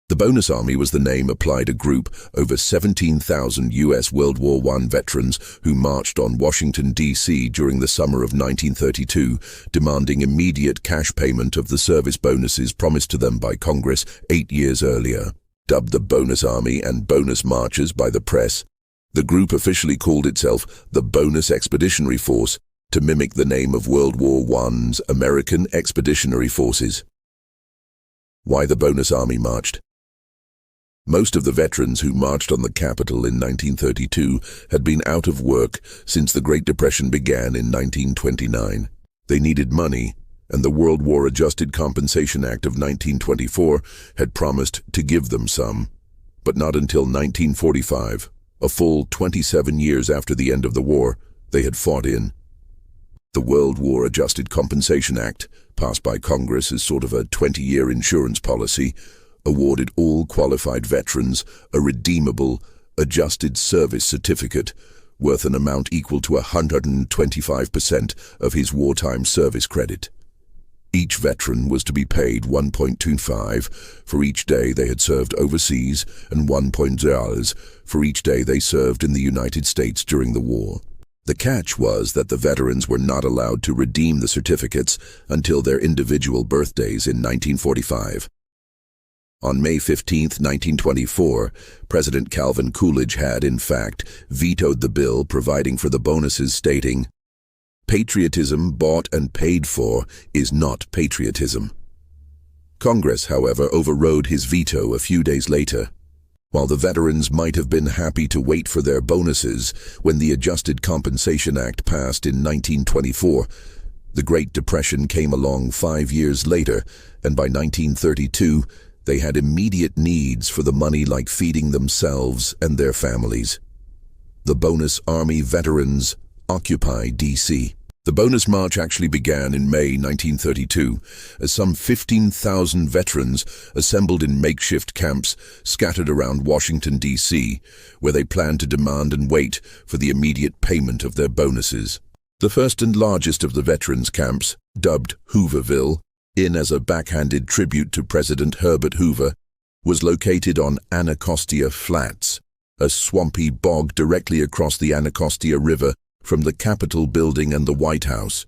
The Bonus Army was the name applied a group over 17,000 U.S. World War I veterans who marched on Washington, D.C. during the summer of 1932, demanding immediate cash payment of the service bonuses promised to them by Congress 8 years earlier. Dubbed the Bonus Army and Bonus Marchers by the press, the group officially called itself the Bonus Expeditionary Force to mimic the name of World War I's American Expeditionary Forces. Why the Bonus Army marched? Most of the veterans who marched on the Capitol in 1932 had been out of work since the Great Depression began in 1929. They needed money, and the World War Adjusted Compensation Act of 1924 had promised to give them some, but not until 1945, a full 27 years after the end of the war they had fought in. The World War Adjusted Compensation Act, passed by Congress as sort of a 20-year insurance policy, awarded all qualified veterans a redeemable, adjusted service certificate worth an amount equal to 125% of his wartime service credit. Each veteran was to be paid $1.25 for each day they had served overseas and $1.0 for each day they served in the United States during the war. The catch was that the veterans were not allowed to redeem the certificates until their individual birthdays in 1945. On May 15, 1924, President Calvin Coolidge had, in fact, vetoed the bill providing for the bonuses, stating, "Patriotism bought and paid for is not patriotism." Congress, however, overrode his veto a few days later. While the veterans might have been happy to wait for their bonuses when the Adjusted Compensation Act passed in 1924, the Great Depression came along 5 years later, and by 1932, they had immediate needs for the money like feeding themselves and their families. The Bonus Army veterans occupy D.C. The Bonus March actually began in May 1932, as some 15,000 veterans assembled in makeshift camps scattered around Washington, D.C., where they planned to demand and wait for the immediate payment of their bonuses. The first and largest of the veterans' camps, dubbed Hooverville, in as a backhanded tribute to President Herbert Hoover, was located on Anacostia Flats, a swampy bog directly across the Anacostia River from the Capitol building and the White House.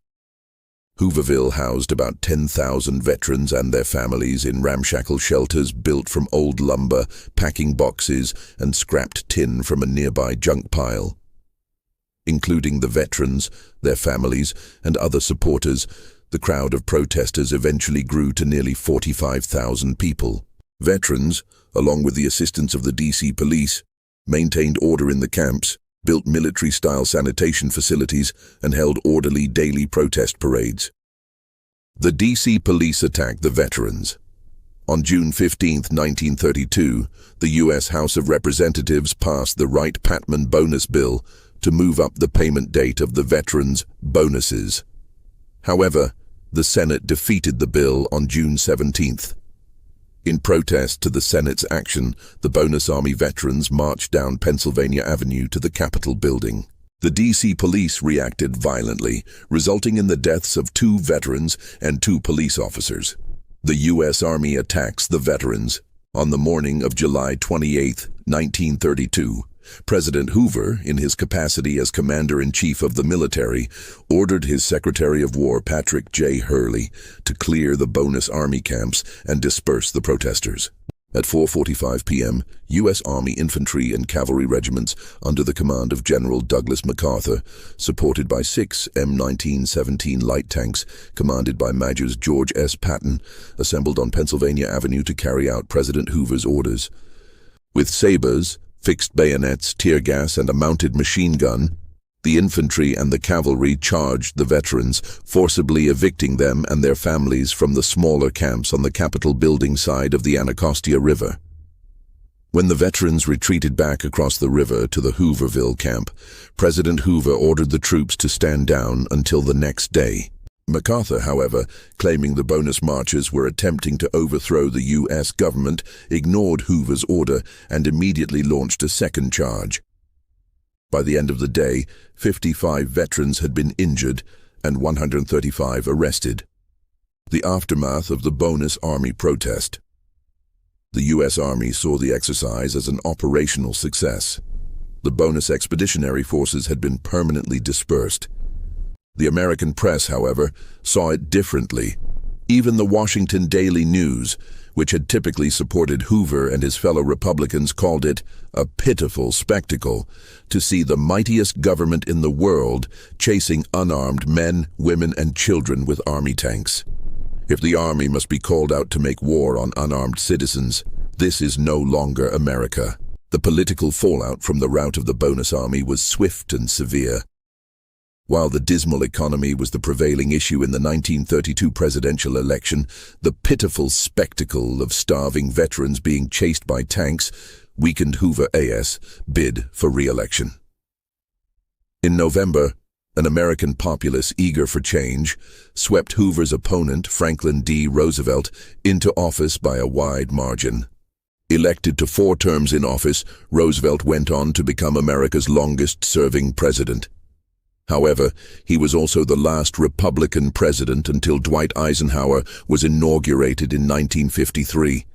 Hooverville housed about 10,000 veterans and their families in ramshackle shelters built from old lumber, packing boxes, and scrapped tin from a nearby junk pile. Including the veterans, their families, and other supporters, the crowd of protesters eventually grew to nearly 45,000 people. Veterans, along with the assistance of the D.C. police, maintained order in the camps, built military-style sanitation facilities, and held orderly daily protest parades. The D.C. police attacked the veterans. On June 15, 1932, the U.S. House of Representatives passed the Wright-Patman bonus bill to move up the payment date of the veterans' bonuses. However, the Senate defeated the bill on June 17th. In protest to the Senate's action, the Bonus Army veterans marched down Pennsylvania Avenue to the Capitol building. The D.C. police reacted violently, resulting in the deaths of 2 veterans and 2 police officers. The U.S. Army attacks the veterans. On the morning of July 28, 1932, President Hoover, in his capacity as Commander-in-Chief of the military, ordered his Secretary of War, Patrick J. Hurley, to clear the Bonus Army camps and disperse the protesters. At 4:45 p.m., U.S. Army infantry and cavalry regiments under the command of General Douglas MacArthur, supported by 6 M1917 light tanks commanded by Majors George S. Patton, assembled on Pennsylvania Avenue to carry out President Hoover's orders. With sabers, fixed bayonets, tear gas, and a mounted machine gun, the infantry and the cavalry charged the veterans, forcibly evicting them and their families from the smaller camps on the Capitol building side of the Anacostia River. When the veterans retreated back across the river to the Hooverville camp, President Hoover ordered the troops to stand down until the next day. MacArthur, however, claiming the bonus marchers were attempting to overthrow the U.S. government, ignored Hoover's order and immediately launched a second charge. By the end of the day, 55 veterans had been injured and 135 arrested. The aftermath of the Bonus Army protest. The U.S. Army saw the exercise as an operational success. The bonus expeditionary forces had been permanently dispersed. The American press, however, saw it differently. Even the Washington Daily News, which had typically supported Hoover and his fellow Republicans, called it a pitiful spectacle to see the mightiest government in the world chasing unarmed men, women, and children with army tanks. If the army must be called out to make war on unarmed citizens, this is no longer America. The political fallout from the rout of the bonus army was swift and severe. While the dismal economy was the prevailing issue in the 1932 presidential election, the pitiful spectacle of starving veterans being chased by tanks weakened Hoover A.S. bid for re-election. In November, an American populace eager for change swept Hoover's opponent, Franklin D. Roosevelt, into office by a wide margin. Elected to 4 terms in office, Roosevelt went on to become America's longest-serving president. However, he was also the last Republican president until Dwight Eisenhower was inaugurated in 1953.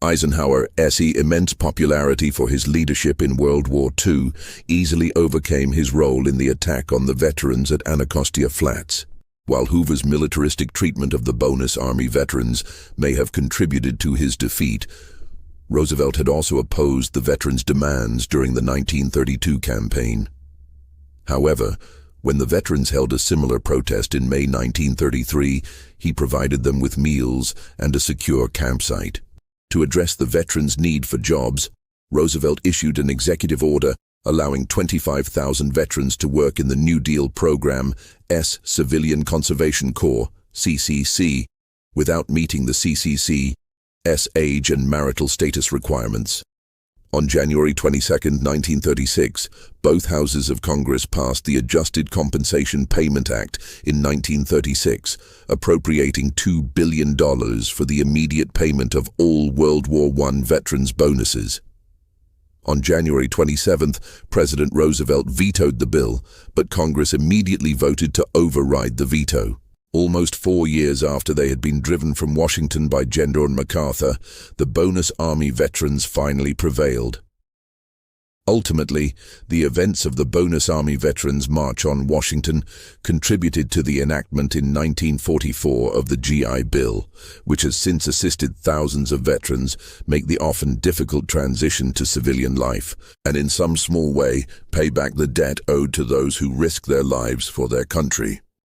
Eisenhower's immense popularity for his leadership in World War II easily overcame his role in the attack on the veterans at Anacostia Flats. While Hoover's militaristic treatment of the bonus army veterans may have contributed to his defeat, Roosevelt had also opposed the veterans' demands during the 1932 campaign. However, when the veterans held a similar protest in May 1933, he provided them with meals and a secure campsite. To address the veterans' need for jobs, Roosevelt issued an executive order allowing 25,000 veterans to work in the New Deal program's Civilian Conservation Corps, CCC, without meeting the CCC's age and marital status requirements. On January 22, 1936, both houses of Congress passed the Adjusted Compensation Payment Act in 1936, appropriating $2 billion for the immediate payment of all World War I veterans' bonuses. On January 27, President Roosevelt vetoed the bill, but Congress immediately voted to override the veto. Almost 4 years after they had been driven from Washington by General MacArthur, the bonus army veterans finally prevailed. Ultimately, the events of the bonus army veterans' March on Washington contributed to the enactment in 1944 of the GI Bill, which has since assisted thousands of veterans make the often difficult transition to civilian life, and in some small way pay back the debt owed to those who risked their lives for their country.